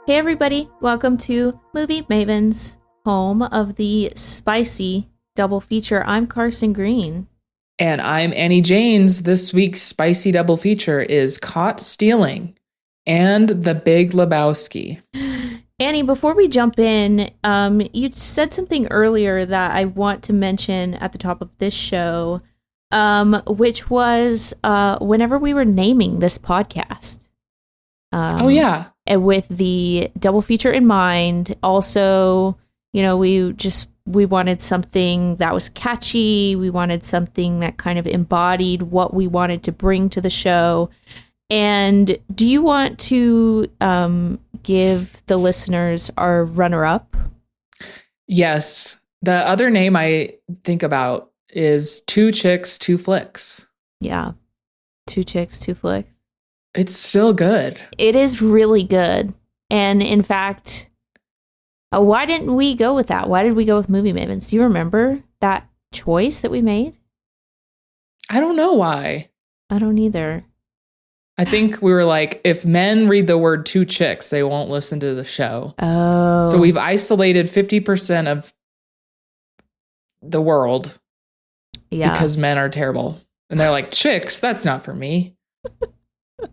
Hey everybody, welcome to Movie Mavens, home of the spicy double feature. I'm Carson Green. And I'm Annie Janes. This week's spicy double feature is Caught Stealing and The Big Lebowski. Annie, before we jump in, you said something earlier that I want to mention at the top of this show, which was whenever we were naming this podcast. Oh, yeah. And with the double feature in mind. Also, you know, we wanted something that was catchy. We wanted something that kind of embodied what we wanted to bring to the show. And do you want to give the listeners our runner-up? Yes. The other name I think about is Two Chicks, Two Flicks. Yeah. Two Chicks, Two Flicks. It's still good. It is really good. And in fact, why didn't we go with that? Why did we go with Movie Mavens? Do you remember that choice that we made? I don't know why. I don't either. I think we were like, if men read the word two chicks, they won't listen to the show. Oh. So we've isolated 50% of the world because men are terrible. And they're like, chicks, that's not for me.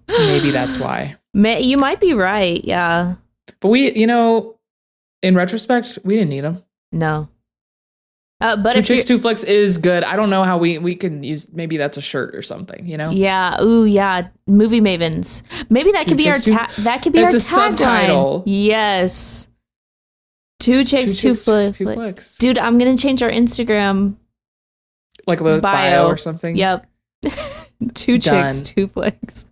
Maybe that's why. You might be right. Yeah. But we, you know, in retrospect, we didn't need them. No. But Two Chicks, Two Flicks is good. I don't know how we can use, maybe that's a shirt or something, you know? Yeah. Ooh, yeah. Movie Mavens. Maybe that could be our that could be our tagline. It's a subtitle. Yes. Two Chicks, Two Flicks. Dude, I'm going to change our Instagram. Like a bio or something? Yep. Two Chicks, Two Flicks.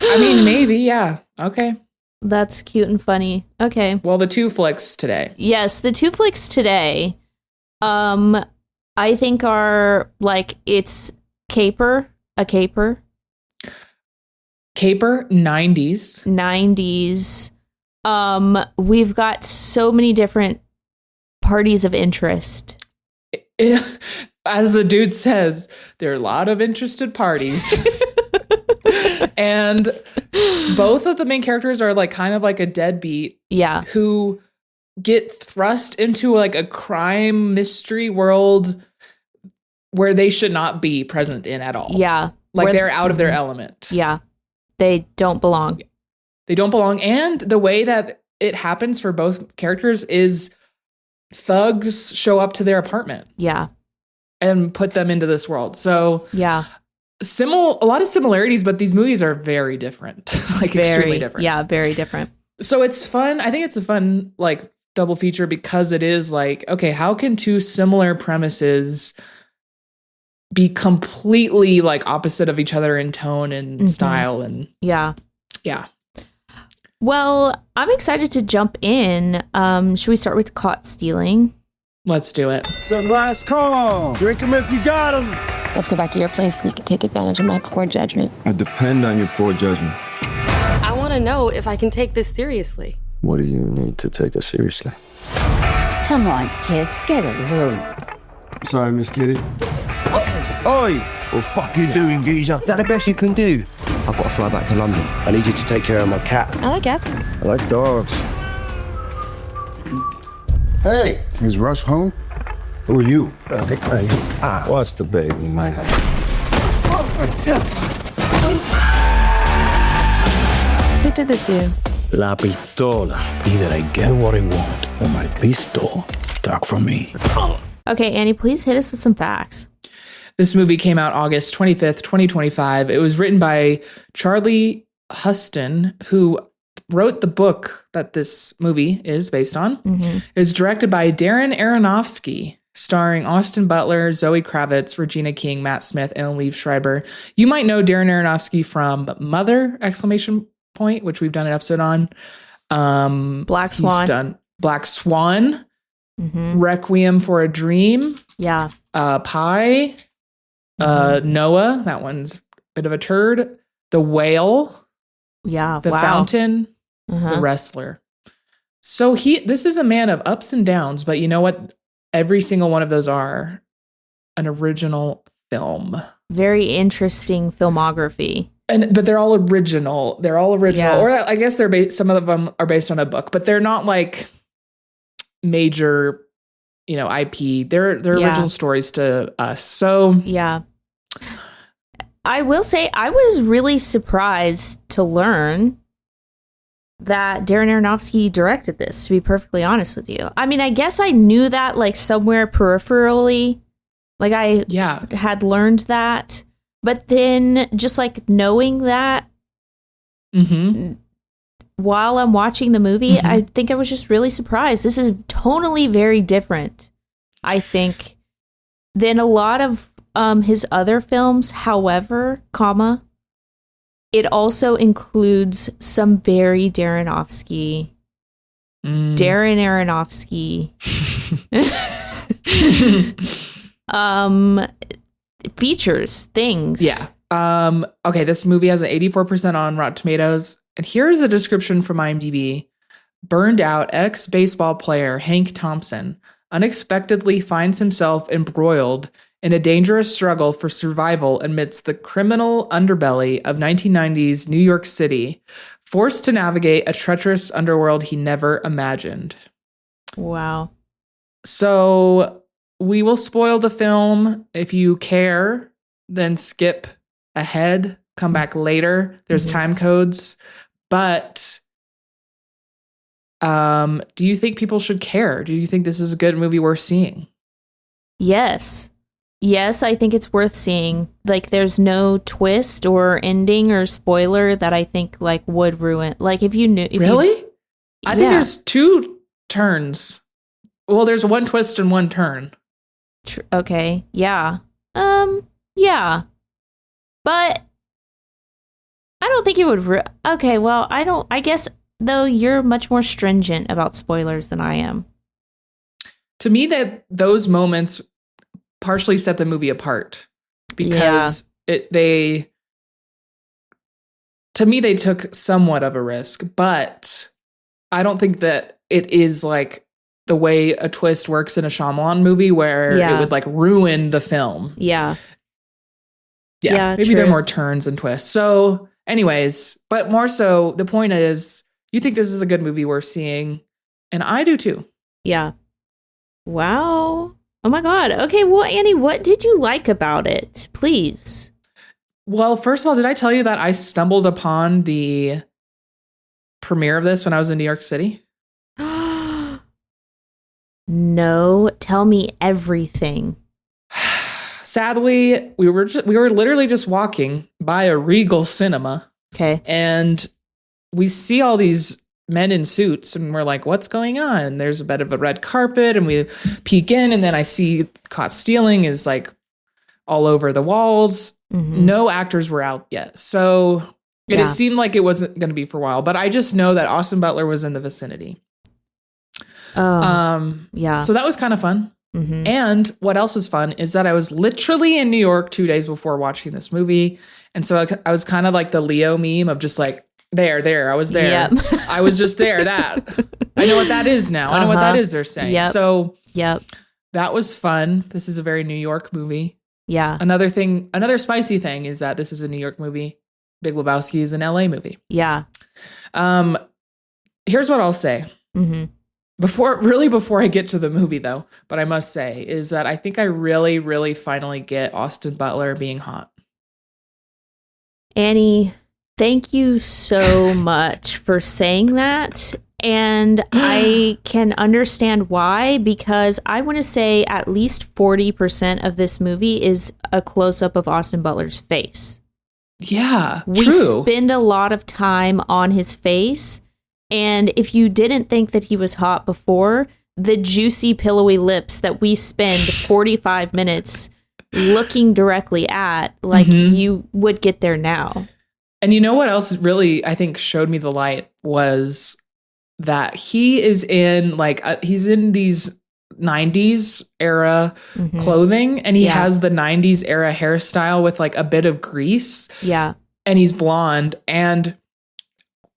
I mean, maybe, yeah. Okay. That's cute and funny. Okay. Well, the two flicks today. Yes, the two flicks today. I think are like it's a caper. Caper 90s. 90s. We've got so many different parties of interest. As the dude says, there are a lot of interested parties. And both of the main characters are like kind of like a deadbeat. Yeah. Who get thrust into like a crime mystery world where they should not be present in at all. Yeah. Like they're out of their element. Yeah. They don't belong. They don't belong. And the way that it happens for both characters is thugs show up to their apartment. Yeah. And put them into this world. So yeah. A lot of similarities, but these movies are very different. Like extremely different. Yeah, very different. So it's fun. I think it's a fun like double feature because it is like, okay, how can two similar premises be completely like opposite of each other in tone and style and yeah. Yeah. Well, I'm excited to jump in. Should we start with Caught Stealing? Let's do it. Some last call. Drink them if you got them. Let's go back to your place and you can take advantage of my poor judgment. I depend on your poor judgment. I want to know if I can take this seriously. What do you need to take us seriously? Come on, kids, get in the room. Sorry, Miss Kitty. Oi! What the fuck you doing, geezer? Is that the best you can do? I've got to fly back to London. I need you to take care of my cat. I like cats. I like dogs. Hey, is Russ home? Who are you? What's the baby, man? Who did this to? La pistola. Either I get what I want or my pistol stuck from me. Okay, Annie, please hit us with some facts. This movie came out August 25th, 2025. It was written by Charlie Huston, who wrote the book that this movie is based on. It's directed by Daron Aronofsky, starring Austin Butler, Zoe Kravitz, Regina King, Matt Smith, and Liev Schreiber. You might know Daron Aronofsky from Mother! Which we've done an episode on. Black Swan. He's done Black Swan, Requiem for a Dream. Yeah. Pie. Noah. That one's a bit of a turd. The Whale. Yeah. The Fountain. The Wrestler. So this is a man of ups and downs, but you know what? Every single one of those are an original film. Very interesting filmography. but they're all original. They're all original. Yeah. Or I guess some of them are based on a book, but they're not like major, IP. They're original stories to us. So yeah. I will say I was really surprised to learn that Daron Aronofsky directed this, to be perfectly honest with you. I mean, I guess I knew that like somewhere peripherally. Like I had learned that. But then just like knowing that while I'm watching the movie, I think I was just really surprised. This is totally very different, I think, than a lot of his other films. However, it also includes some very Daron Aronofsky features, things. Yeah. Okay, this movie has an 84% on Rotten Tomatoes. And here's a description from IMDb. Burned out ex-baseball player Hank Thompson unexpectedly finds himself embroiled in a dangerous struggle for survival amidst the criminal underbelly of 1990s New York City, forced to navigate a treacherous underworld he never imagined. Wow. So we will spoil the film. If you care, then skip ahead, come back later. There's time codes. But do you think people should care? Do you think this is a good movie worth seeing? Yes. Yes, I think it's worth seeing. Like, there's no twist or ending or spoiler that I think like would ruin. Like, if you knew, really, I think there's two turns. Well, there's one twist and one turn. Okay, yeah, yeah, but I don't think it would. Okay, well, I don't. I guess though you're much more stringent about spoilers than I am. To me, that those moments partially set the movie apart because they took somewhat of a risk, but I don't think that it is like the way a twist works in a Shyamalan movie where it would like ruin the film. Yeah. Maybe true. there are more turns and twists. So anyways, but more so the point is you think this is a good movie worth seeing, and I do too. Yeah. Wow. Oh my God. Okay. Well, Annie, what did you like about it? Please. Well, first of all, did I tell you that I stumbled upon the premiere of this when I was in New York City? No. Tell me everything. Sadly, we were literally just walking by a Regal cinema. Okay. And we see all these men in suits and we're like, what's going on? And there's a bit of a red carpet and we peek in and then I see Caught Stealing is like all over the walls. No actors were out yet. So it seemed like it wasn't going to be for a while, but I just know that Austin Butler was in the vicinity. Yeah. So that was kind of fun. And what else is fun is that I was literally in New York 2 days before watching this movie. And so I was kind of like the Leo meme of just like, there, I was there. Yep. I was just there. That I know what that is now. I know what that is they're saying. Yep. So Yep. that was fun. This is a very New York movie. Yeah. Another spicy thing is that this is a New York movie. Big Lebowski is an LA movie. Yeah. Here's what I'll say. Before I get to the movie though, but I must say is that I think I really, really finally get Austin Butler being hot. Annie, thank you so much for saying that. And I can understand why, because I want to say at least 40% of this movie is a close-up of Austin Butler's face. Yeah, we true. spend a lot of time on his face. And if you didn't think that he was hot before, the juicy, pillowy lips that we spend 45 minutes looking directly at, like you would get there now. And you know what else really, I think, showed me the light was that he is in he's in these 90s era clothing and he has the 90s era hairstyle with like a bit of grease. Yeah. And he's blonde. And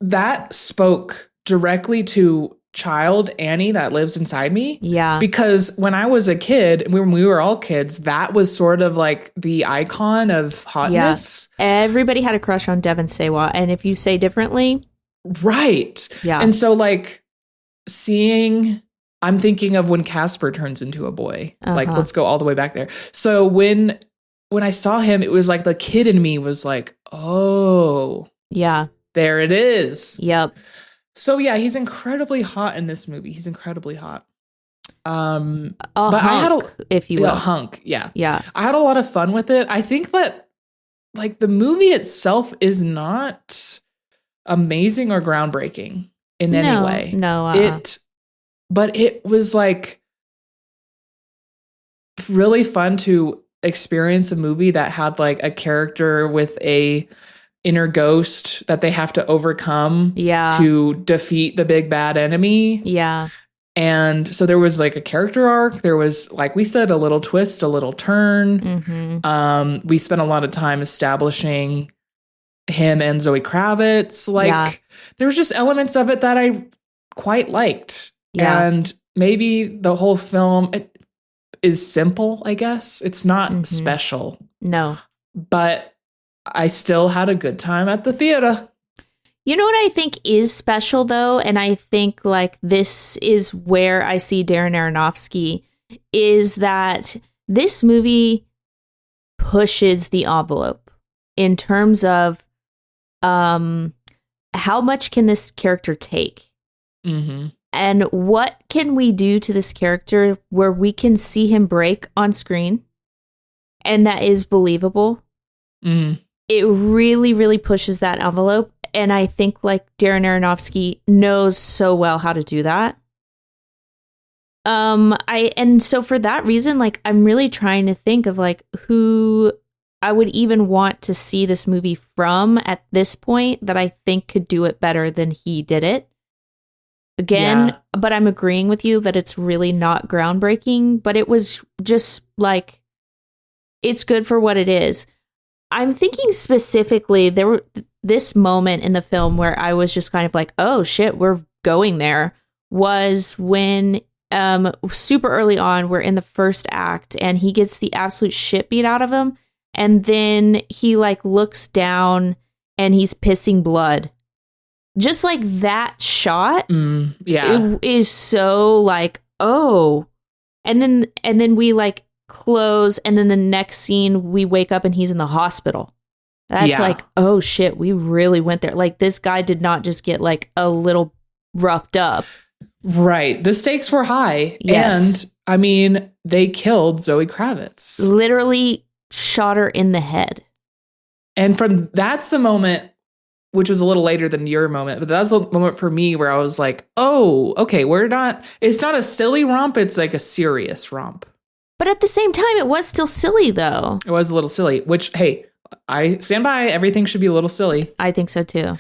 that spoke directly to child, Annie, that lives inside me. Yeah. Because when I was a kid, when we were all kids, that was sort of like the icon of hotness. Yeah. Everybody had a crush on Devon Sawa. And if you say differently. Right. Yeah. And so like I'm thinking of when Casper turns into a boy. Like, let's go all the way back there. So when I saw him, it was like the kid in me was like, oh. Yeah. There it is. Yep. So yeah, he's incredibly hot in this movie. He's incredibly hot. Hunk, I had if you will. A hunk, yeah. Yeah. I had a lot of fun with it. I think that like the movie itself is not amazing or groundbreaking in any way. No. But it was like really fun to experience a movie that had like a character with a inner ghost that they have to overcome to defeat the big bad enemy. Yeah. And so there was like a character arc. There was, like we said, a little twist, a little turn. Mm-hmm. We spent a lot of time establishing him and Zoe Kravitz. Like there was just elements of it that I quite liked. Yeah. And maybe the whole film is simple, I guess. It's not special. No. But I still had a good time at the theater. You know what I think is special, though? And I think, like, this is where I see Daron Aronofsky, is that this movie pushes the envelope in terms of how much can this character take? Mm-hmm. And what can we do to this character where we can see him break on screen and that is believable? Mm. It really, really pushes that envelope. And I think like Daron Aronofsky knows so well how to do that. And so for that reason, like I'm really trying to think of like who I would even want to see this movie from at this point that I think could do it better than he did it. Again, but I'm agreeing with you that it's really not groundbreaking, but it was just like, it's good for what it is. I'm thinking specifically there were this moment in the film where I was just kind of like, oh shit, we're going there, was when super early on, we're in the first act and he gets the absolute shit beat out of him. And then he like looks down and he's pissing blood. Just like that shot it is so like, oh, and then we like close, and then the next scene we wake up and he's in the hospital. That's like, oh shit, we really went there. Like this guy did not just get like a little roughed up. Right. The stakes were high. Yes. And I mean, they killed Zoe Kravitz. Literally shot her in the head. And that's the moment, which was a little later than your moment, but that was the moment for me where I was like, oh, okay, it's not a silly romp, it's like a serious romp. But at the same time, it was still silly, though. It was a little silly, which, hey, I stand by. Everything should be a little silly. I think so, too.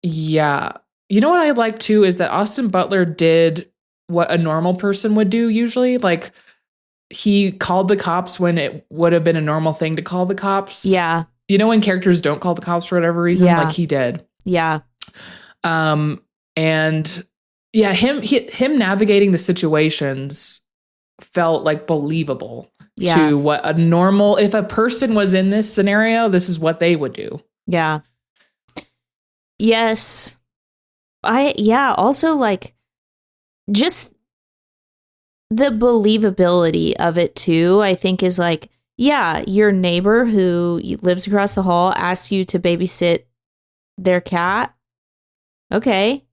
Yeah. You know what I like, too, is that Austin Butler did what a normal person would do usually. Like, he called the cops when it would have been a normal thing to call the cops. Yeah. You know when characters don't call the cops for whatever reason? Yeah. Like, he did. Yeah. And, yeah, him navigating the situations felt like believable to what a normal, if a person was in this scenario, this is what they would do. Yeah. Yes. Also like just the believability of it too, I think is like, yeah, your neighbor who lives across the hall asks you to babysit their cat. Okay.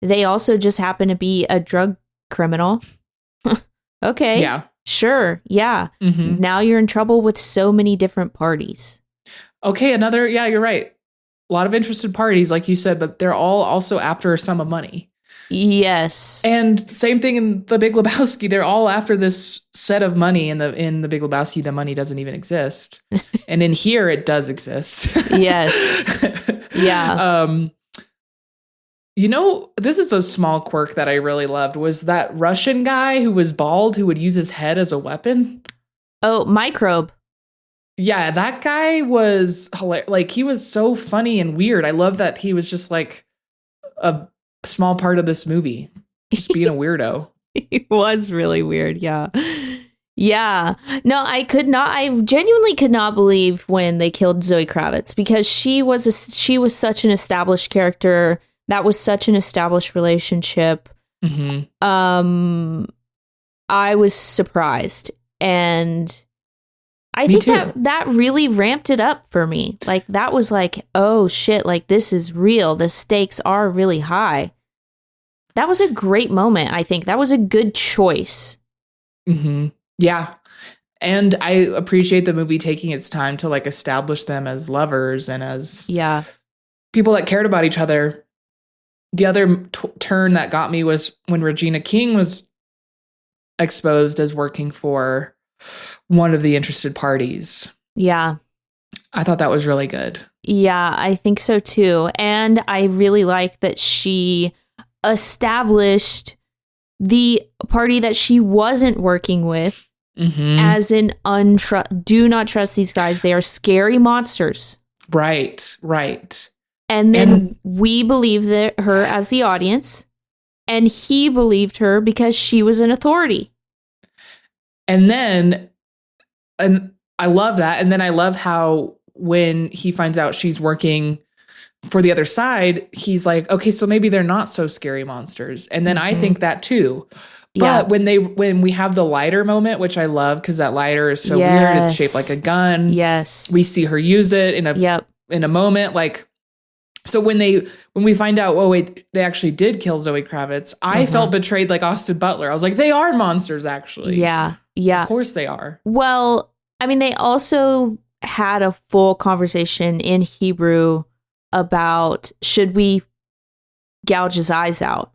They also just happen to be a drug criminal. Okay. Yeah. Sure. Yeah. Mm-hmm. Now you're in trouble with so many different parties. Okay. Yeah, you're right. A lot of interested parties, like you said, but they're all also after a sum of money. Yes. And same thing in the Big Lebowski. They're all after this set of money. In the Big Lebowski, the money doesn't even exist. And in here, it does exist. Yes. Yeah. You know, this is a small quirk that I really loved, was that Russian guy who was bald who would use his head as a weapon. Oh, Microbe. Yeah, that guy was hilarious. Like, he was so funny and weird. I love that he was just like a small part of this movie. Just being a weirdo. It was really weird. Yeah. Yeah. No, I genuinely could not believe when they killed Zoe Kravitz, because she was such an established character. That was such an established relationship. Mm-hmm. I was surprised, and I Me think too. that really ramped it up for me. Like, that was like, oh shit, like this is real. The stakes are really high. That was a great moment. I think that was a good choice. Mm-hmm. Yeah. And I appreciate the movie taking its time to like establish them as lovers and as people that cared about each other. The other turn that got me was when Regina King was exposed as working for one of the interested parties. Yeah. I thought that was really good. Yeah, I think so too. And I really like that she established the party that she wasn't working with as an do not trust these guys. They are scary monsters. Right, right. And then we believed her as the audience, and he believed her because she was an authority. And I love that. And then I love how when he finds out she's working for the other side, he's like, okay, so maybe they're not so scary monsters. And then I think that too. But when we have the lighter moment, which I love because that lighter is so weird, it's shaped like a gun. Yes. We see her use it in a moment. Like, so when we find out, oh wait, they actually did kill Zoe Kravitz, I felt betrayed like Austin Butler. I was like, they are monsters, actually. Yeah. Yeah. Of course they are. Well, I mean, they also had a full conversation in Hebrew about, should we gouge his eyes out?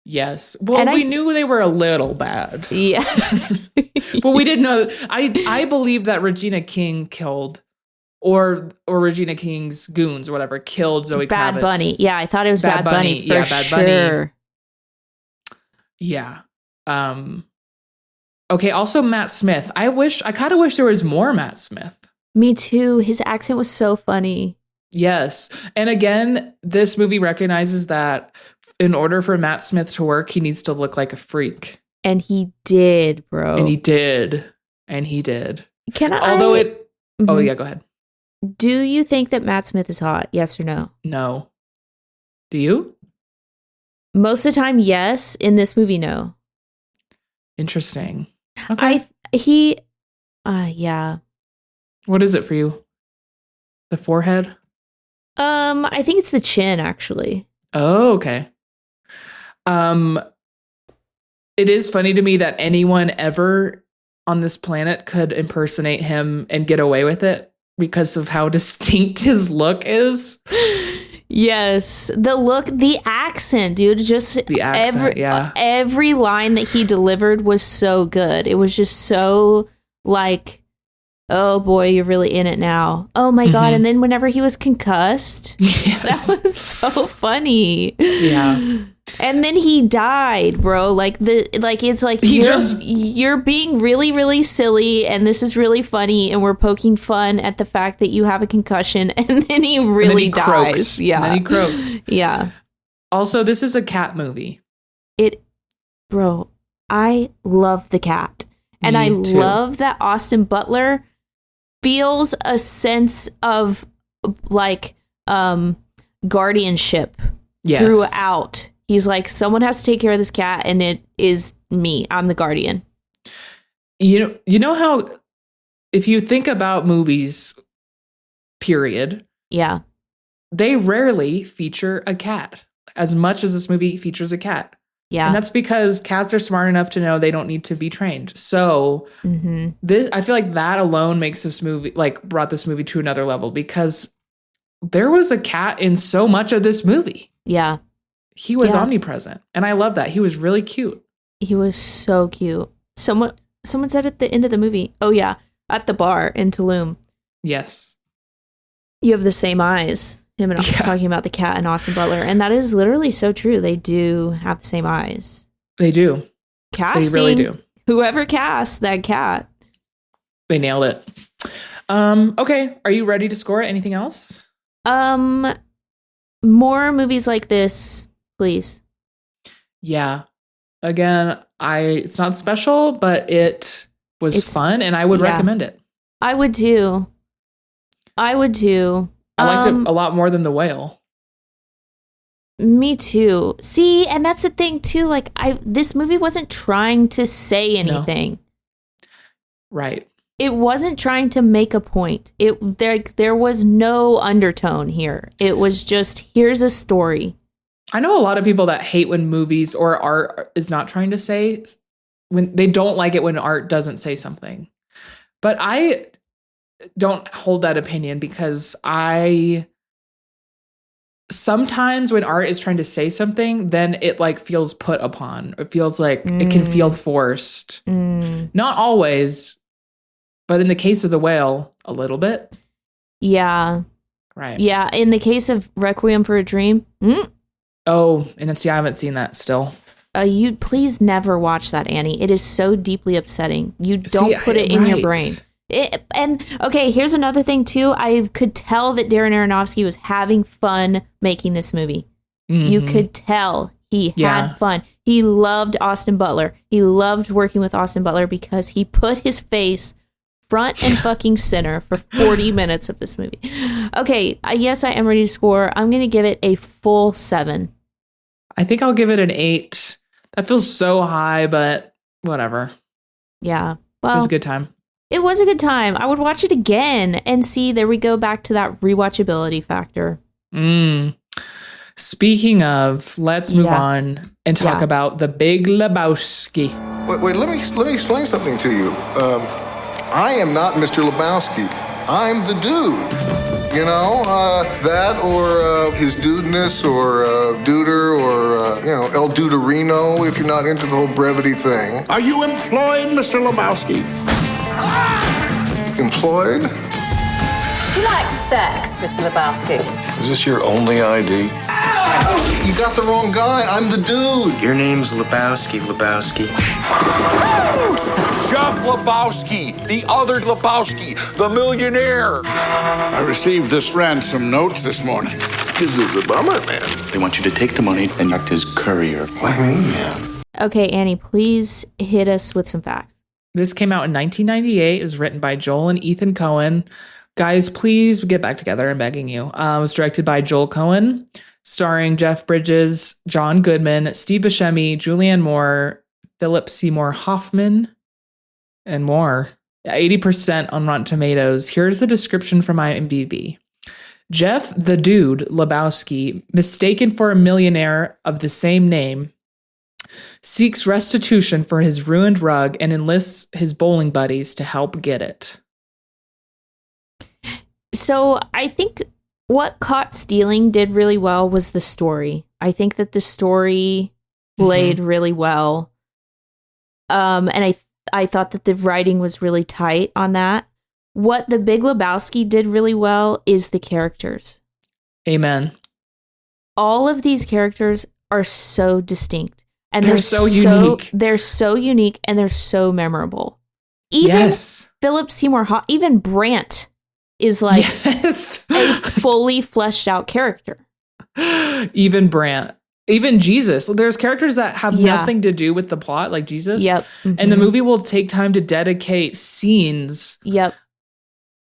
Yes. Well, we knew they were a little bad. Yeah. But we didn't know. I believe that Regina King killed, or Regina King's goons or whatever, killed Zoe Kravitz. Bad Bunny. Yeah, I thought it was Bad Bunny. For Bad sure. Bunny. Yeah. Okay, also Matt Smith. I kind of wish there was more Matt Smith. Me too. His accent was so funny. Yes. And again, this movie recognizes that in order for Matt Smith to work, he needs to look like a freak. And he did, bro. And he did. Can I? Although Oh, yeah, go ahead. Do you think that Matt Smith is hot? Yes or no? No. Do you? Most of the time, yes. In this movie, no. Interesting. Okay. Yeah. What is it for you? The forehead? I think it's the chin, actually. Oh, okay. It is funny to me that anyone ever on this planet could impersonate him and get away with it because of how distinct his look is. Yes, the look, the accent, dude. Just the accent, every line that he delivered was so good. It was just so like, oh boy, you're really in it now. Oh my god! And then whenever he was concussed, that was so funny. Yeah. And then he died, bro. It's like you're being really, really silly, and this is really funny, and we're poking fun at the fact that you have a concussion, and then he really dies. Croaked. Yeah, and then he croaked. Yeah. Also, this is a cat movie. Bro, I love the cat, and I love that Austin Butler feels a sense of like guardianship throughout. He's like, someone has to take care of this cat, and it is me. I'm the guardian. You know how, if you think about movies, period. Yeah. They rarely feature a cat as much as this movie features a cat. Yeah. And that's because cats are smart enough to know they don't need to be trained. So I feel like that alone makes this movie, like, brought this movie to another level, because there was a cat in so much of this movie. Yeah. He was omnipresent. And I love that. He was really cute. He was so cute. Someone said at the end of the movie, oh yeah, at the bar in Tulum. Yes. You have the same eyes. Him and talking about the cat and Austin Butler. And that is literally so true. They do have the same eyes. They do. Casting. They really do. Whoever cast that cat. They nailed it. Okay. Are you ready to score it? Anything else? More movies like this, please. Yeah. Again, it's not special, but it's fun, and I would recommend it. I would too. I liked it a lot more than The Whale. Me too. See, and that's the thing too. Like, this movie wasn't trying to say anything. No. Right. It wasn't trying to make a point. There was no undertone here. It was just, here's a story. I know a lot of people that hate when movies or art is not trying to say, when they don't like it when art doesn't say something. But I don't hold that opinion, because sometimes when art is trying to say something, then it like feels put upon. It feels like it can feel forced. Not always, but in the case of The Whale, a little bit. Yeah. Right. Yeah. In the case of Requiem for a Dream. Oh, and I haven't seen that still. You'd please never watch that, Annie. It is so deeply upsetting. You don't put it in your brain. And okay, here's another thing too. I could tell that Daron Aronofsky was having fun making this movie. You could tell he had fun. He loved Austin Butler. He loved working with Austin Butler because he put his face front and fucking center for 40 minutes of this movie. Okay, yes, I am ready to score. I'm going to give it a full 7. I think I'll give it an 8. That feels so high, but whatever. Yeah. Well, it was a good time. It was a good time. I would watch it again and see, there we go back to that rewatchability factor. Speaking of, let's move on and talk about the Big Lebowski. Wait, let me explain something to you. I am not Mr. Lebowski. I'm the dude. You know, that or his dudeness or duder or, El Duderino, if you're not into the whole brevity thing. Are you employed, Mr. Lebowski? Employed? Do you like sex, Mr. Lebowski? Is this your only ID? You got the wrong guy. I'm the dude. Your name's Lebowski. Jeff Lebowski, the other Lebowski, the millionaire. I received this ransom note this morning. This is the bummer, man. They want you to take the money and act as courier. What do you mean, man? Okay, Annie, please hit us with some facts. This came out in 1998. It was written by Joel and Ethan Coen. Guys, please get back together. I'm begging you. It was directed by Joel Coen, starring Jeff Bridges, John Goodman, Steve Buscemi, Julianne Moore, Philip Seymour Hoffman, and more. 80% on Rotten Tomatoes. Here's the description from IMDb. Jeff the Dude Lebowski, mistaken for a millionaire of the same name, seeks restitution for his ruined rug and enlists his bowling buddies to help get it. So I think what Caught Stealing did really well was the story. I think that the story played really well. And I thought that the writing was really tight on that. What the Big Lebowski did really well is the characters. Amen. All of these characters are so distinct. And they're so unique. They're so unique and they're so memorable. Even Philip Seymour Hoffman, even Brant is like a fully fleshed out character. Even Brant. Even Jesus. There's characters that have nothing to do with the plot, like Jesus. Yep. And the movie will take time to dedicate scenes. Yep.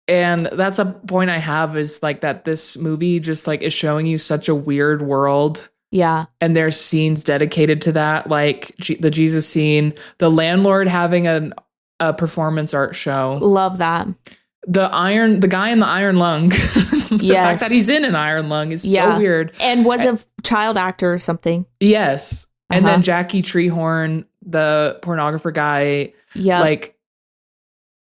And that's a point I have, is like that this movie just like is showing you such a weird world. Yeah. And there's scenes dedicated to that, like the Jesus scene, the landlord having a performance art show. Love that. The guy in the iron lung. The fact that he's in an iron lung is so weird. And was a child actor or something. Yes. And then Jackie Treehorn, the pornographer guy. Yeah. Like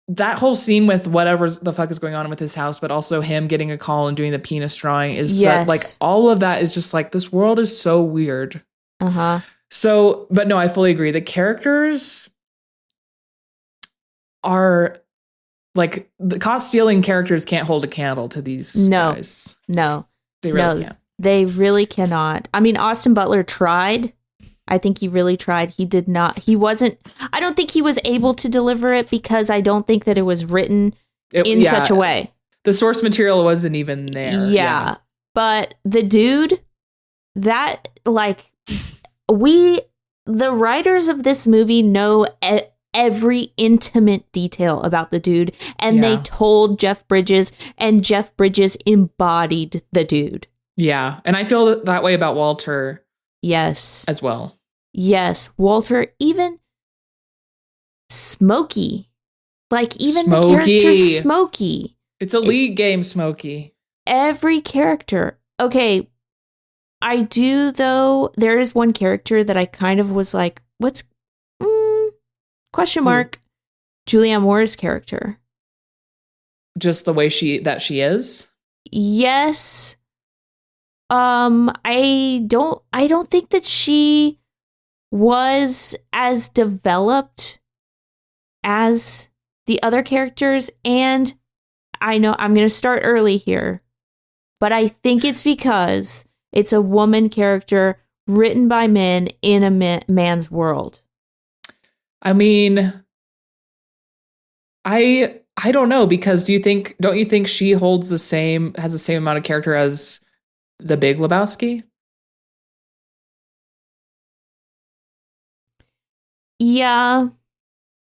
that whole scene with whatever the fuck is going on with his house, but also him getting a call and doing the penis drawing is like all of that is just like, this world is so weird. So, but no, I fully agree. The characters are like, the Caught Stealing characters can't hold a candle to these guys. No, they really can't. They really cannot. I mean, Austin Butler tried. I think he really tried. He did not. I don't think he was able to deliver it because I don't think that it was written in such a way. The source material wasn't even there. Yeah. But the dude that, like, the writers of this movie know every intimate detail about the dude, and they told Jeff Bridges, and Jeff Bridges embodied the dude. Yeah, and I feel that way about Walter. Yes. As well. Yes, Walter, even Smokey. Like, even Smokey. the character Smokey. It's a league game, Smokey. Every character. Okay, I do, though. There is one character that I kind of was like, what's... question mark. Julianne Moore's character. Just the way she is? Yes. I don't think that she was as developed as the other characters, and I know I'm going to start early here, but I think it's because it's a woman character written by men in a man's world. I mean, I don't know, because don't you think she has the same amount of character as the Big Lebowski? Yeah.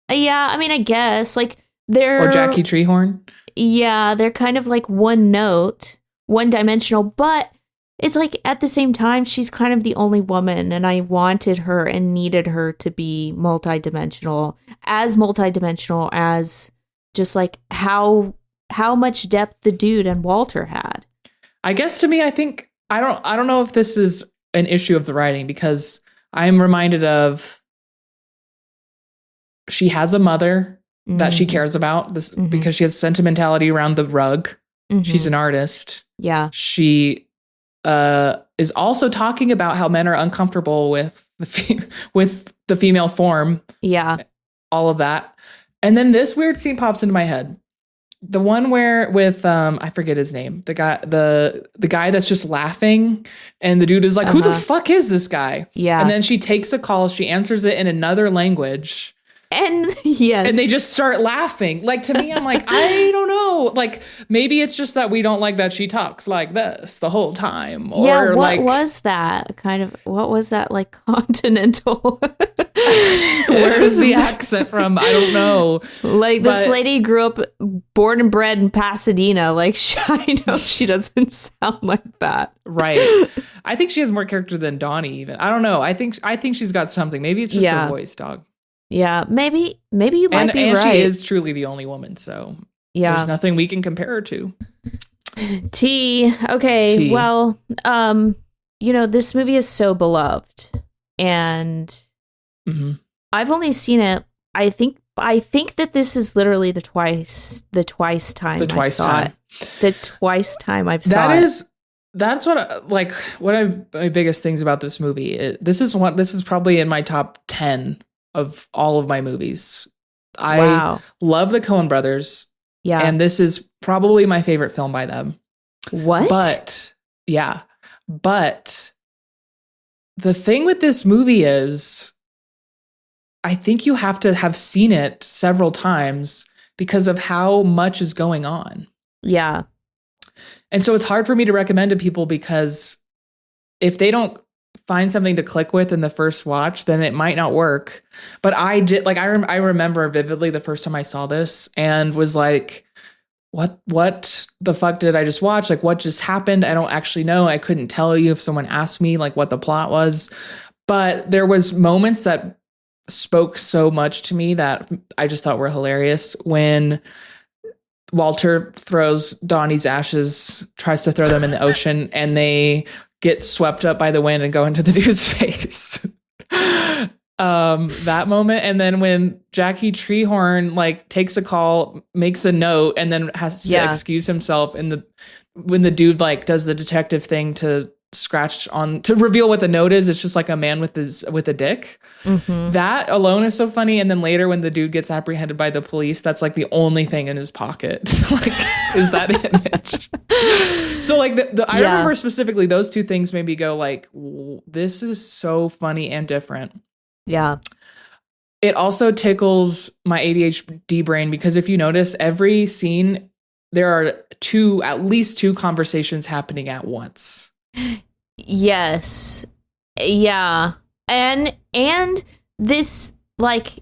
I mean, I guess, like, they're... Or Jackie Treehorn? Yeah, they're kind of like one note, one dimensional, but it's like at the same time, she's kind of the only woman, and I wanted her and needed her to be multidimensional as just like how much depth the dude and Walter had. I guess to me, I think, I don't know if this is an issue of the writing, because I'm reminded of, she has a mother that she cares about this, because she has sentimentality around the rug. She's an artist. Yeah. She is also talking about how men are uncomfortable with the female form. Yeah. All of that. And then this weird scene pops into my head. The one where with I forget his name. The guy that's just laughing, and the dude is like, who the fuck is this guy? Yeah. And then she takes a call, she answers it in another language. And yes. And they just start laughing. Like, to me, I'm like, I don't know. Like, maybe it's just that we don't like that she talks like this the whole time. Or yeah, what like, was that? What was that, like, continental? Where's the accent from? I don't know. Like, this lady grew up, born and bred in Pasadena. Like, I know she doesn't sound like that. Right. I think she has more character than Donnie even. I don't know. I think she's got something. Maybe it's just her voice, dog. Yeah, maybe you might be and right. She is truly the only woman, so there's nothing we can compare her to. Okay. Well, this movie is so beloved, and I've only seen it. I think that this is literally the twice time I've saw it. That's one of my biggest things about this movie. This is probably in my top 10 of all of my movies. I love the Coen brothers. Yeah. And this is probably my favorite film by them. What? But the thing with this movie is, I think you have to have seen it several times because of how much is going on. Yeah. And so it's hard for me to recommend to people, because if they don't find something to click with in the first watch, then it might not work. But I did, like, I remember vividly the first time I saw this and was like, what the fuck did I just watch? Like, what just happened? I don't actually know. I couldn't tell you if someone asked me like what the plot was, but there was moments that spoke so much to me that I just thought were hilarious. When Walter throws Donnie's ashes, tries to throw them in the ocean, and they get swept up by the wind and go into the dude's face. That moment. And then when Jackie Treehorn like takes a call, makes a note, and then has to excuse himself, when the dude like does the detective thing to reveal what the note is, it's just like a man with a dick. That alone is so funny. And then later when the dude gets apprehended by the police, that's like the only thing in his pocket like is that image. So like I remember specifically those two things made me go like, this is so funny and different. Yeah. It also tickles my ADHD brain, because if you notice, every scene there are at least two conversations happening at once. Yes. Yeah. And this, like,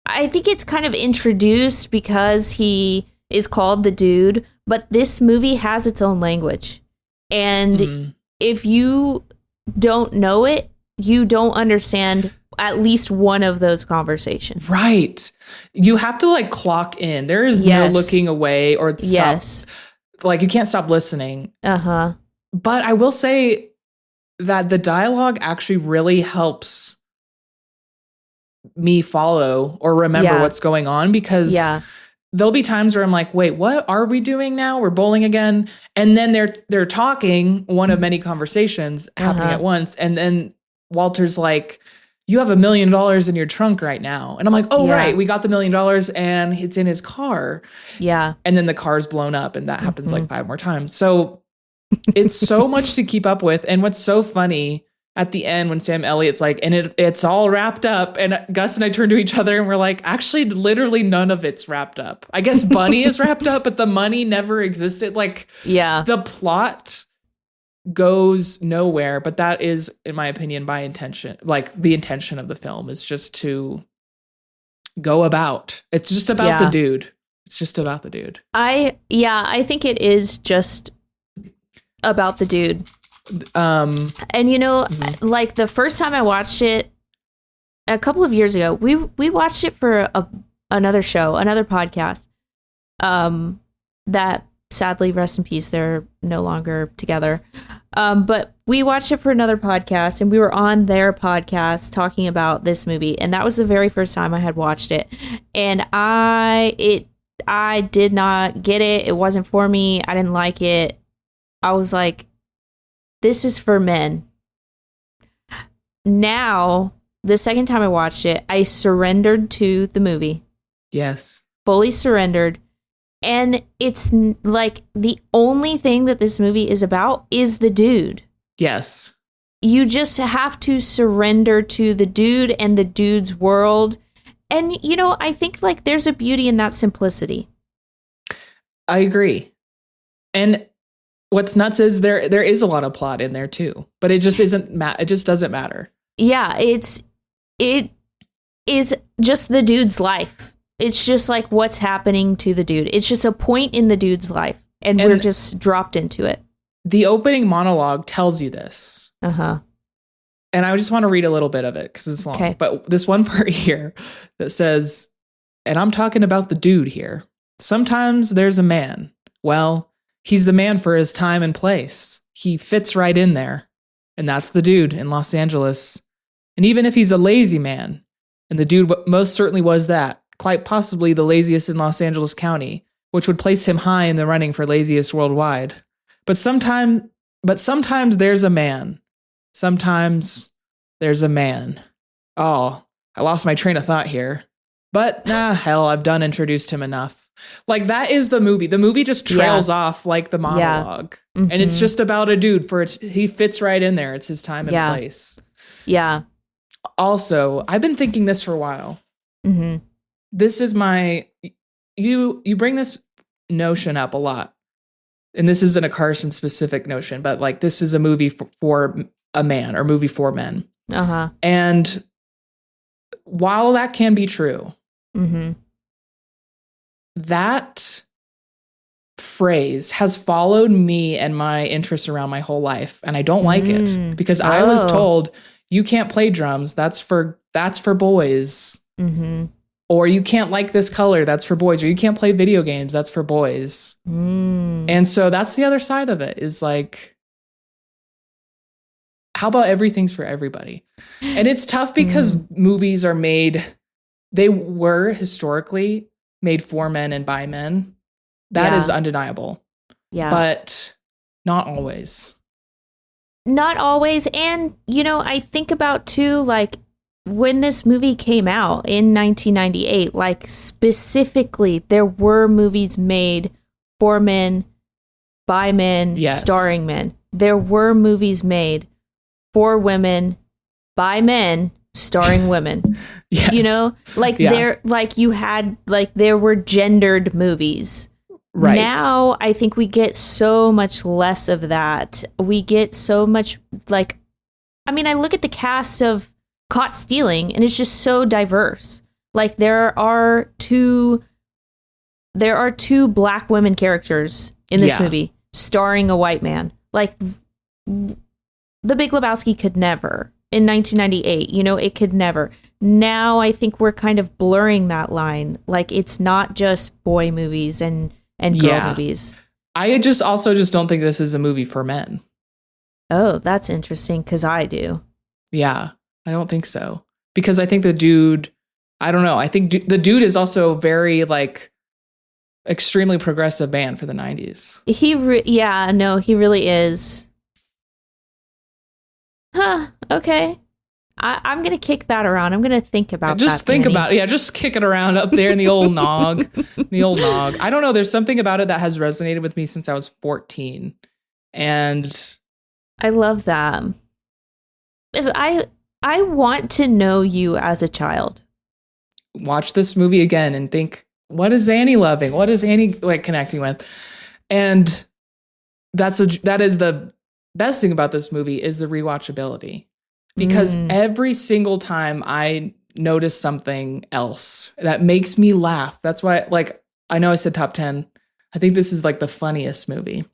I think it's kind of introduced because he is called the dude, but this movie has its own language. And if you don't know it, you don't understand at least one of those conversations. Right. You have to like clock in. There is no looking away or stop. Yes. Like you can't stop listening. Uh-huh. But I will say that the dialogue actually really helps me follow or remember what's going on, because there'll be times where I'm like, wait, what are we doing now? We're bowling again. And then they're talking, one of many conversations happening at once. And then Walter's like, you have $1 million in your trunk right now. And I'm like, oh, right. We got the $1 million and it's in his car. Yeah. And then the car's blown up and that happens like 5 more times. So it's so much to keep up with. And what's so funny at the end when Sam Elliott's like, and it's all wrapped up, and Gus and I turn to each other and we're like, actually, literally none of it's wrapped up. I guess Bunny is wrapped up, but the money never existed. Like, the plot goes nowhere, but that is, in my opinion, by intention. Like the intention of the film is just to go about. It's just about the dude. It's just about the dude. I think it is just about the dude. And you know, like the first time I watched it a couple of years ago, we watched it for another show, another podcast, that sadly, rest in peace, they're no longer together. But we watched it for another podcast, and we were on their podcast talking about this movie, and that was the very first time I had watched it, and I did not get it. It wasn't for me. I didn't like it. I was like, this is for men. Now, the second time I watched it, I surrendered to the movie. Yes. Fully surrendered. And it's like the only thing that this movie is about is the dude. Yes. You just have to surrender to the dude and the dude's world. And, you know, I think like there's a beauty in that simplicity. I agree. And what's nuts is there is a lot of plot in there too, but it just it just doesn't matter. Yeah, it is just the dude's life. It's just like what's happening to the dude. It's just a point in the dude's life, and we're just dropped into it. The opening monologue tells you this. Uh-huh. And I just want to read a little bit of it because it's long. Okay. But this one part here that says, and I'm talking about the dude here. Sometimes there's a man. Well, he's the man for his time and place. He fits right in there. And that's the dude in Los Angeles. And even if he's a lazy man, and the dude most certainly was that, quite possibly the laziest in Los Angeles County, which would place him high in the running for laziest worldwide. But sometimes there's a man. Sometimes there's a man. Oh, I lost my train of thought here. But hell, I've done introduced him enough. Like that is the movie. The movie just trails off like the monologue. Yeah. And it's just about a dude he fits right in there. It's his time and place. Yeah. Also, I've been thinking this for a while. Mm-hmm. This is you bring this notion up a lot. And this isn't a Carson specific notion, but like this is a movie for a man or movie for men. Uh-huh. And while that can be true, that phrase has followed me and my interests around my whole life. And I don't like it because I was told you can't play drums. That's for boys. Mm-hmm. Or you can't like this color. That's for boys. Or you can't play video games. That's for boys. And so that's the other side of it is like, how about everything's for everybody? And it's tough because movies are they were historically made for men and by men. That is undeniable. Yeah. But not always. Not always. And, you know, I think about too, like when this movie came out in 1998, like specifically, there were movies made for men, by men, starring men. There were movies made for women, by men, starring women. Yes. You know, like there were gendered movies Right. Now, I think we get so much less of that. We get so much, like, I mean, I look at the cast of Caught Stealing, and it's just so diverse. Like, there are two black women characters in this movie starring a white man. Like, The Big Lebowski could never. In 1998, you know, it could never. Now I think we're kind of blurring that line. Like, it's not just boy movies and girl movies. I just don't think this is a movie for men. Oh, that's interesting, because I do. Yeah, I don't think so. Because I think the dude, I don't know. I think the dude is also very, like, extremely progressive band for the 90s. He really is. Huh, okay. I'm going to kick that around. I'm going to think about that. Just think about it. Yeah, just kick it around up there in the old nog. I don't know. There's something about it that has resonated with me since I was 14. And I love that. I want to know you as a child. Watch this movie again and think, what is Annie loving? What is Annie, like, connecting with? And that is the best thing about this movie is the rewatchability, because every single time I notice something else that makes me laugh. That's why, like, I know I said top 10. I think this is, like, the funniest movie.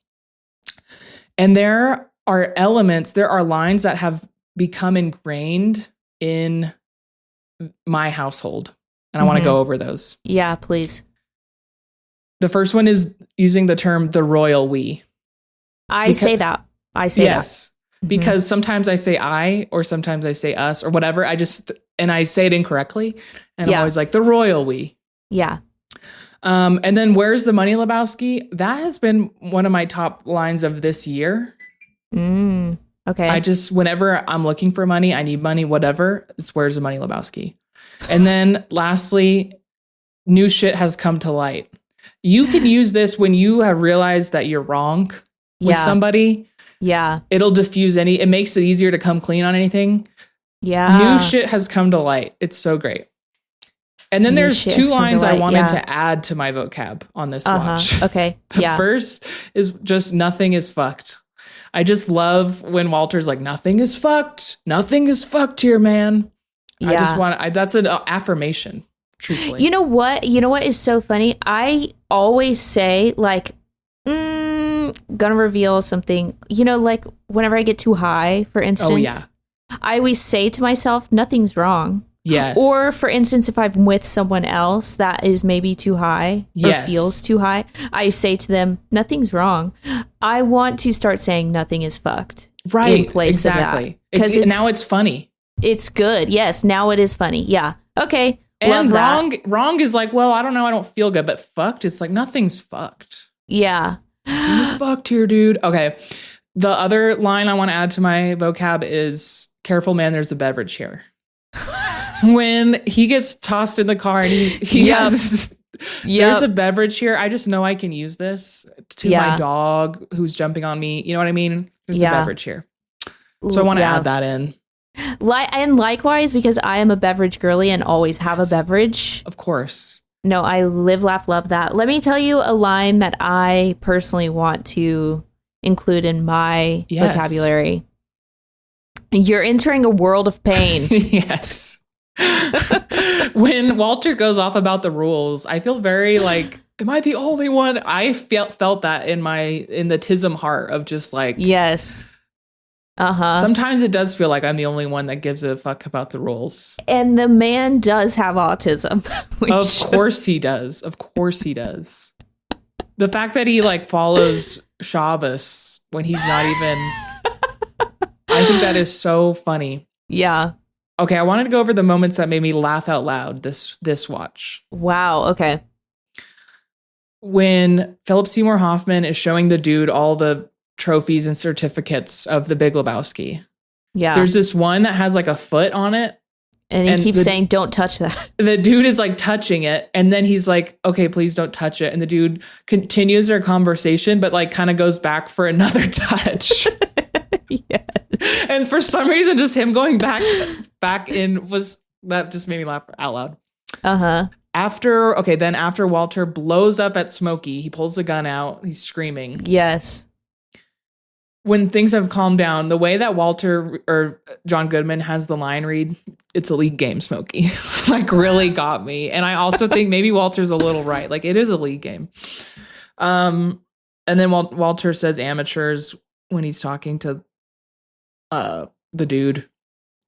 And there are lines that have become ingrained in my household. And I want to go over those. Yeah, please. The first one is using the term the royal we. I say that. Yes, because sometimes I say I, or sometimes I say us, or whatever. And I say it incorrectly. And I'm always like, the royal we. Yeah. And then where's the money, Lebowski? That has been one of my top lines of this year. Okay. Whenever I'm looking for money, I need money, whatever, it's where's the money, Lebowski. And then lastly, new shit has come to light. You can use this when you have realized that you're wrong with somebody. Yeah. It'll diffuse it makes it easier to come clean on anything. Yeah. New shit has come to light. It's so great. And then there's two lines I wanted to add to my vocab on this watch. Okay. The first is just nothing is fucked. I just love when Walter's like, nothing is fucked. Nothing is fucked here, man. Yeah. I just want that's an affirmation, truthfully. You know what is so funny? I always say, like, gonna reveal something, you know, like whenever I get too high, for instance, I always say to myself, nothing's wrong. Yes. Or for instance, if I'm with someone else that is maybe too high or feels too high, I say to them, nothing's wrong. I want to start saying nothing is fucked. Right. In place of that. Because now it's funny. It's good. Yes. Now it is funny. Yeah. Okay. And wrong is like, well, I don't know. I don't feel good, but fucked, it's like nothing's fucked. Yeah. Nothing's fucked here, dude. Okay. The other line I want to add to my vocab is careful, man. There's a beverage here. When he gets tossed in the car and he has there's a beverage here. I just know I can use this to my dog who's jumping on me. You know what I mean? There's a beverage here. So I want to add that in. And likewise, because I am a beverage girly and always have a beverage. Of course. No, I live, laugh, love that. Let me tell you a line that I personally want to include in my vocabulary. You're entering a world of pain. Yes. When Walter goes off about the rules, I feel very like, am I the only one? I felt that in the Tism heart of just like, yes. Sometimes it does feel like I'm the only one that gives a fuck about the rules. And the man does have autism. Of course he does. Of course he does. The fact that he like follows Shabbos when he's not even, I think that is so funny. Yeah. Okay, I wanted to go over the moments that made me laugh out loud this watch. Wow, okay. When Philip Seymour Hoffman is showing the dude all the trophies and certificates of the Big Lebowski. Yeah. There's this one that has like a foot on it. And he keeps saying, don't touch that. The dude is like touching it. And then he's like, okay, please don't touch it. And the dude continues their conversation, but like kind of goes back for another touch. Yes. And for some reason, just him going back in that just made me laugh out loud. After Walter blows up at Smokey, he pulls the gun out. He's screaming. Yes. When things have calmed down, the way that Walter or John Goodman has the line read, it's a league game, Smokey, like really got me. And I also think maybe Walter's a little right. Like it is a league game. And then Walter says amateurs when he's talking to the dude,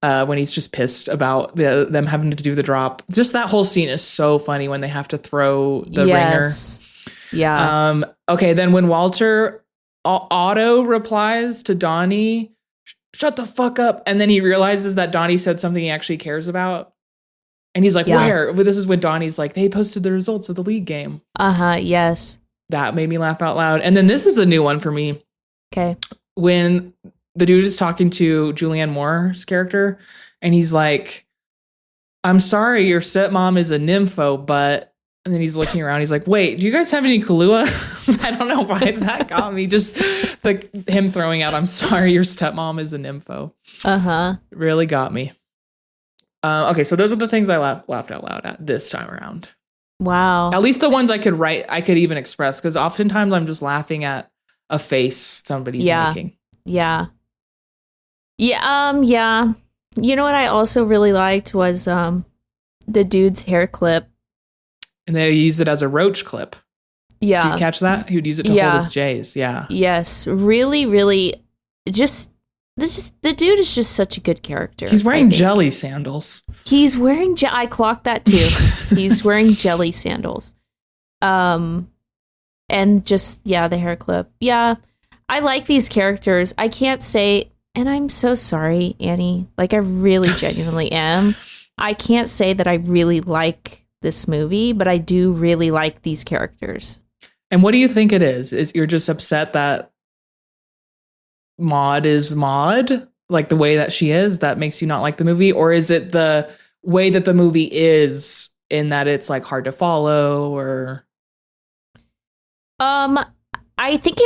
when he's just pissed about them having to do the drop. Just that whole scene is so funny when they have to throw the ringer. Yeah. Okay, then when Walter Otto replies to Donnie, shut the fuck up. And then he realizes that Donnie said something he actually cares about. And he's like, where? But this is when Donnie's like, they posted the results of the league game. Yes. That made me laugh out loud. And then this is a new one for me. Okay. When the dude is talking to Julianne Moore's character, and he's like, I'm sorry, your stepmom is a nympho, but... And then he's looking around. He's like, wait, do you guys have any Kahlua? I don't know why that got me. Just like him throwing out, I'm sorry, your stepmom is a nympho. Really got me. Okay, so those are the things I laughed out loud at this time around. Wow. At least the ones I could write, I could even express, because oftentimes I'm just laughing at a face somebody's making. Yeah. Yeah. You know what I also really liked was the dude's hair clip. And they use it as a roach clip. Yeah. Did you catch that? He would use it to hold his J's. Yeah. Yes. Really, really. The dude is just such a good character. He's wearing jelly sandals. He's wearing, I clocked that too. He's wearing jelly sandals. And just, the hair clip. Yeah. I like these characters. I can't say, and I'm so sorry, Annie. Like, I really genuinely am. I can't say that I really like this movie, but I do really like these characters. And what do you think it is? Is you're just upset that Maud is Maud, like the way that she is, that makes you not like the movie? Or is it the way that the movie is in that it's like hard to follow? Or I think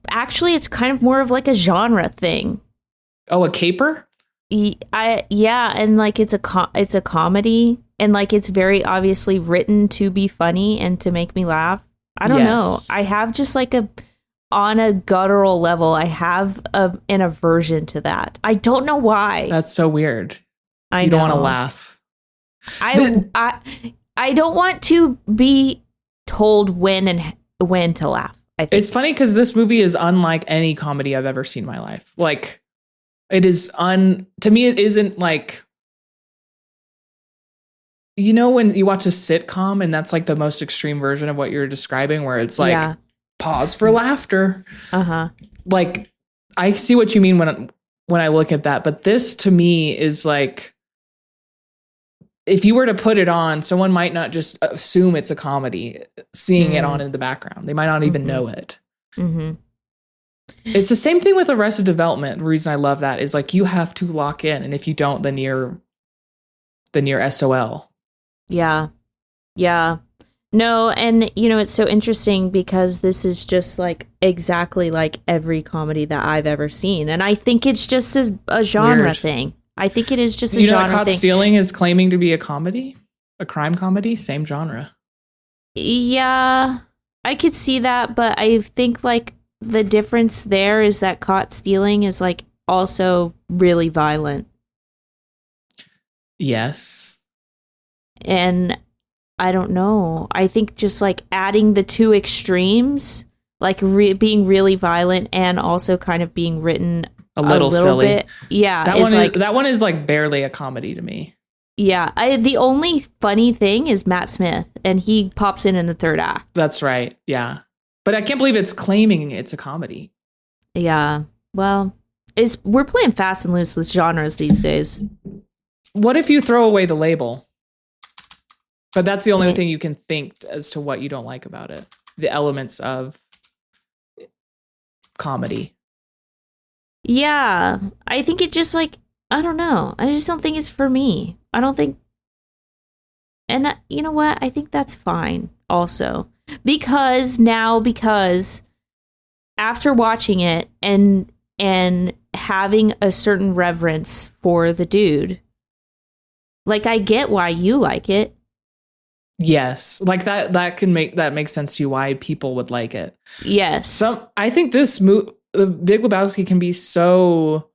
actually it's kind of more of like a genre thing. Oh, a caper? And like it's a comedy, and like it's very obviously written to be funny and to make me laugh. I don't know. I have just like on a guttural level, I have an aversion to that. I don't know why. That's so weird. You don't want to laugh. I don't want to be told when to laugh. I think it's funny because this movie is unlike any comedy I've ever seen in my life. Like, it is to me, it isn't like, you know, when you watch a sitcom and that's like the most extreme version of what you're describing, where it's like, pause for laughter. Like, I see what you mean when I look at that. But this to me is like, if you were to put it on, someone might not just assume it's a comedy, seeing it on in the background. They might not even know it. It's the same thing with Arrested Development. The reason I love that is like, you have to lock in. And if you don't, then you're SOL. Yeah. No, and you know, it's so interesting because this is just like exactly like every comedy that I've ever seen. And I think it's just a genre thing. I think it is just a genre thing. Caught Stealing is claiming to be a comedy? A crime comedy? Same genre. Yeah, I could see that, but I think like the difference there is that Caught Stealing is like also really violent. Yes. And I don't know. I think just like adding the two extremes, like being really violent and also kind of being written a little silly bit. Yeah. That one is like barely a comedy to me. Yeah. The only funny thing is Matt Smith, and he pops in the third act. That's right. Yeah. But I can't believe it's claiming it's a comedy. Yeah. Well, we're playing fast and loose with genres these days. What if you throw away the label? But that's the only thing you can think as to what you don't like about it. The elements of comedy. Yeah. I think it just like, I don't know. I just don't think it's for me. I don't think. And you know what? I think that's fine also. Because after watching it and having a certain reverence for the dude, like I get why you like it. Yes. Like that makes sense to you why people would like it. Yes. I think this the Big Lebowski can be so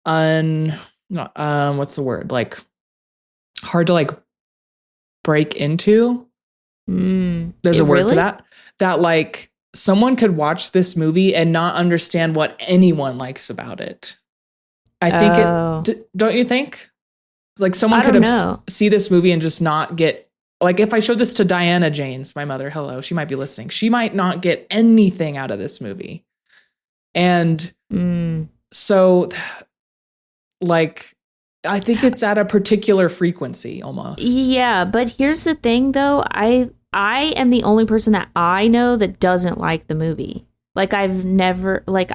what's the word? Like hard to like break into. There's a word for that. That like someone could watch this movie and not understand what anyone likes about it. I think don't you think? Like someone could see this movie and just not get, like if I showed this to Diana Janes, my mother, hello, she might be listening. She might not get anything out of this movie. And so like, I think it's at a particular frequency almost. Yeah. But here's the thing though. I am the only person that I know that doesn't like the movie. Like I've never, like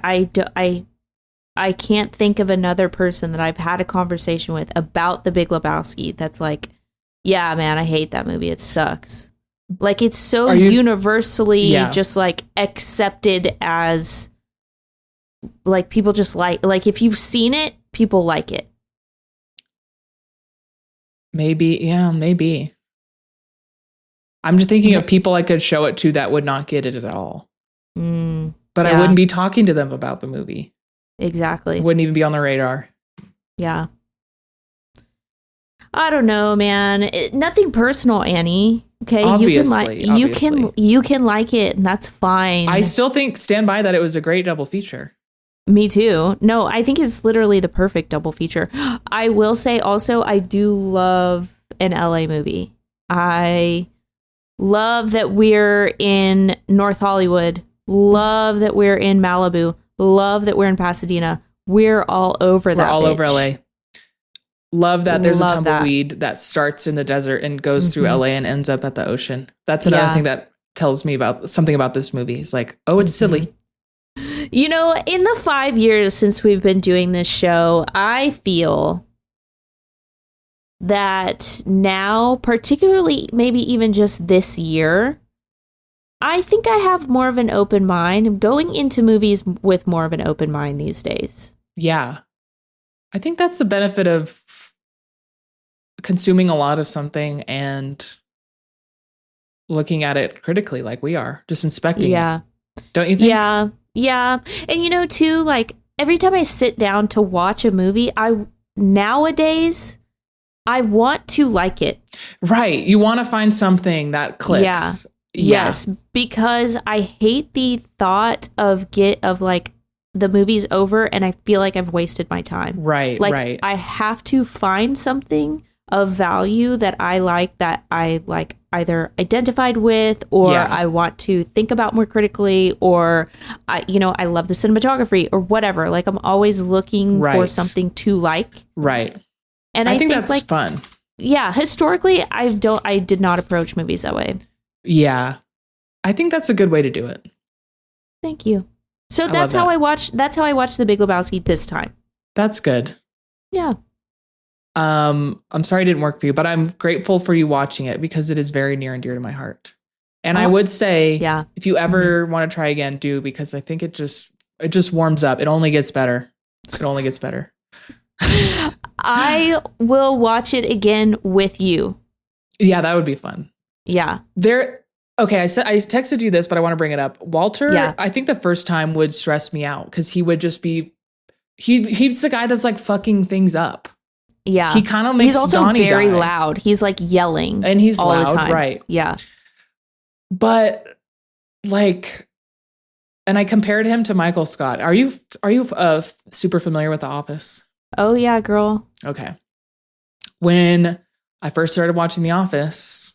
I can't think of another person that I've had a conversation with about the Big Lebowski that's like, yeah, man, I hate that movie. It sucks. Like it's so universally just like accepted as like people just like if you've seen it, people like it. Maybe. Yeah, maybe. I'm just thinking of people I could show it to that would not get it at all. But I wouldn't be talking to them about the movie. Exactly. It wouldn't even be on the radar. Yeah. I don't know, man. Nothing personal, Annie. Okay, obviously. You can like it, and that's fine. I still stand by that it was a great double feature. Me too. No, I think it's literally the perfect double feature. I will say also, I do love an LA movie. I love that we're in North Hollywood. Love that we're in Malibu. Love that we're in Pasadena. We're all over that. We're all over LA. Love that there's a tumbleweed that starts in the desert and goes through LA and ends up at the ocean. That's another thing that tells me about something about this movie. It's like, oh, it's silly. You know, in the 5 years since we've been doing this show, I feel that now, particularly maybe even just this year, I think I have more of an open mind. I'm going into movies with more of an open mind these days. Yeah. I think that's the benefit of consuming a lot of something and looking at it critically like we are, just inspecting it. Don't you think? Yeah. Yeah. And you know, too, like every time I sit down to watch a movie, nowadays I want to like it. Right. You want to find something that clicks. Yeah. Yes, because I hate the thought of like the movie's over and I feel like I've wasted my time. Right, like, right. I have to find something of value that I like either identified with or I want to think about more critically or I love the cinematography or whatever. Like I'm always looking for something to like. Right. And I think that's like fun. Yeah, historically I did not approach movies that way. Yeah. I think that's a good way to do it. Thank you. So that's how I watched The Big Lebowski this time. That's good. Yeah. I'm sorry it didn't work for you, but I'm grateful for you watching it because it is very near and dear to my heart. And I would say if you ever want to try again, do, because I think it just warms up. It only gets better. It only gets better. I will watch it again with you. Yeah, that would be fun. Yeah. Okay, I texted you this, but I want to bring it up. Walter, I think the first time would stress me out because he would just be, he's the guy that's like fucking things up. Yeah. He kind of makes He's also Donnie very die. loud. He's like yelling. And he's all loud, the time. Right. Yeah. But like, and I compared him to Michael Scott. Are you super familiar with The Office? Oh yeah, girl. Okay. When I first started watching The Office,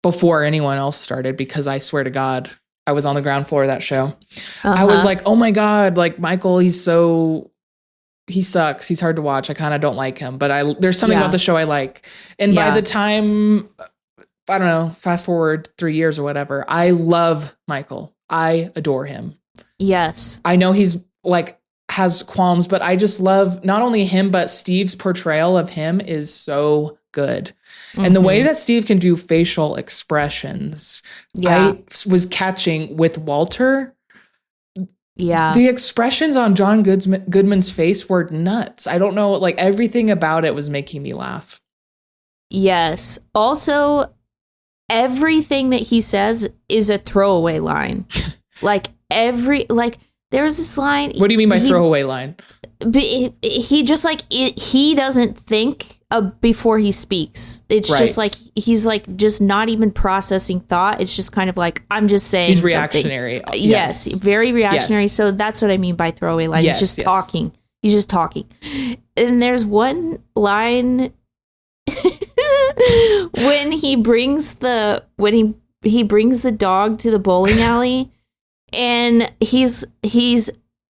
before anyone else started, because I swear to God, I was on the ground floor of that show. I was like, oh my God, like Michael, he sucks. He's hard to watch. I kind of don't like him, but there's something about the show I like. And by the time, I don't know, fast forward 3 years or whatever, I love Michael. I adore him. Yes. I know he's like, has qualms, but I just love not only him, but Steve's portrayal of him is so good. And the way that Steve can do facial expressions, I was catching with Walter. Yeah. The expressions on John Goodman's face were nuts. I don't know, like everything about it was making me laugh. Yes. Also, everything that he says is a throwaway line. There's this line. What do you mean by throwaway line? He just he doesn't think before he speaks. It's just like he's like just not even processing thought. It's just kind of like, I'm just saying. He's reactionary. Yes, very reactionary. Yes. So that's what I mean by throwaway line. He's just talking. He's just talking. And there's one line when he brings the dog to the bowling alley, and he's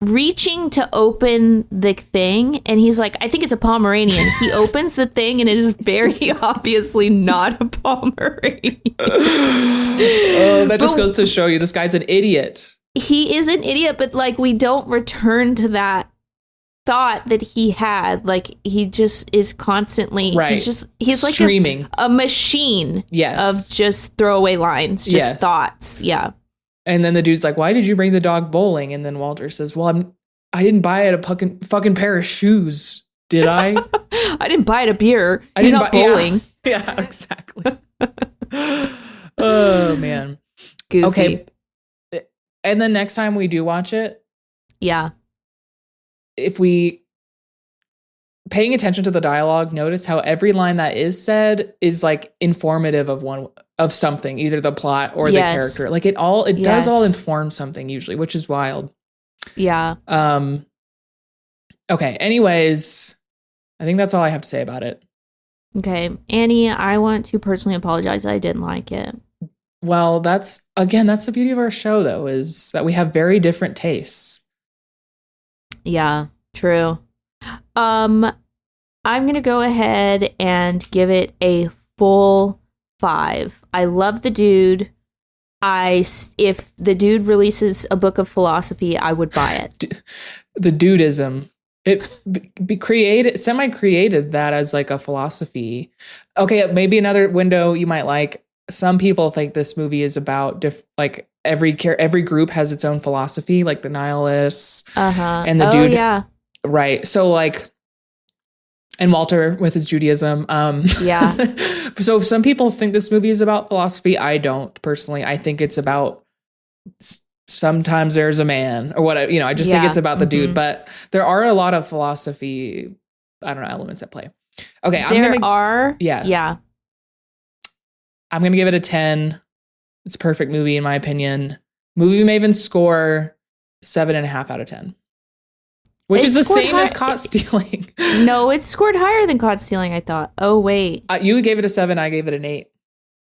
reaching to open the thing, and he's like, I think it's a Pomeranian. He opens the thing, and it is very obviously not a Pomeranian. That just goes to show you this guy's an idiot. He is an idiot, but like, we don't return to that thought that he had. Like, he just is constantly he's like streaming a machine of just throwaway lines, just thoughts. Yeah. And then the dude's like, why did you bring the dog bowling? And then Walter says, well, I didn't buy it a fucking pair of shoes, did I? I didn't buy it a beer. He's not bowling. Yeah, exactly. Oh, man. Goofy. Okay. And then next time we do watch it. Yeah. If we paying attention to the dialogue, notice how every line that is said is like informative of something, either the plot or the character. Like it does all inform something usually, which is wild. Yeah. Okay. Anyways, I think that's all I have to say about it. Okay. Annie, I want to personally apologize. I didn't like it. Well, that's the beauty of our show though, is that we have very different tastes. Yeah, true. I'm going to go ahead and give it a full 5. I love the dude. If the dude releases a book of philosophy, I would buy it. The dudism. It semi-created that as like a philosophy. Okay, maybe another window you might like. Some people think this movie is about like every group has its own philosophy, like the nihilists and the dude. Yeah. Right. So like, and Walter with his Judaism. Yeah. So some people think this movie is about philosophy. I don't personally. I think it's about sometimes there's a man or what, I just think it's about the dude, but there are a lot of philosophy, I don't know, elements at play. Okay. Yeah. I'm going to give it a 10. It's a perfect movie in my opinion. Movie Maven score 7.5 out of 10. Which is the same as Caught Stealing. No, it's scored higher than Caught Stealing, I thought. Oh, wait. You gave it a 7. I gave it an 8.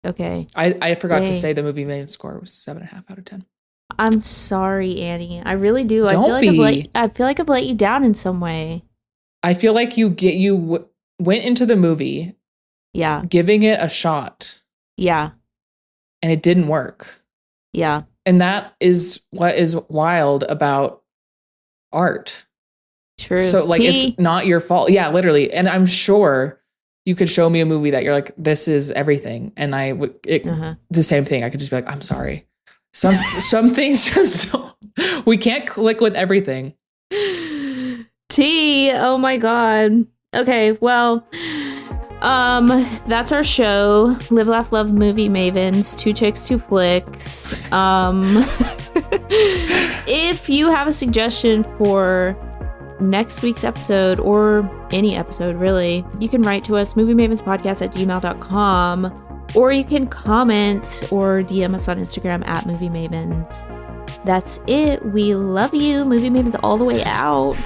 Okay. I forgot to say the Movie Maven score was 7.5 out of 10. I'm sorry, Annie. I really do. I feel like I've let you down in some way. I feel like you went into the movie, giving it a shot, and it didn't work, and that is what is wild about art. True. So like it's not your fault. Yeah, literally. And I'm sure you could show me a movie that you're like, this is everything, and I would the same thing. I could just be like, I'm sorry. Some things just we can't click with everything. Oh my God. Okay, well, that's our show. Live, Laugh, Love Movie Mavens. 2 chicks, 2 flicks. If you have a suggestion for next week's episode or any episode really, you can write to us moviemavenspodcast@gmail.com, or you can comment or DM us on Instagram @moviemavens. That's it. We love you. Movie Mavens all the way out.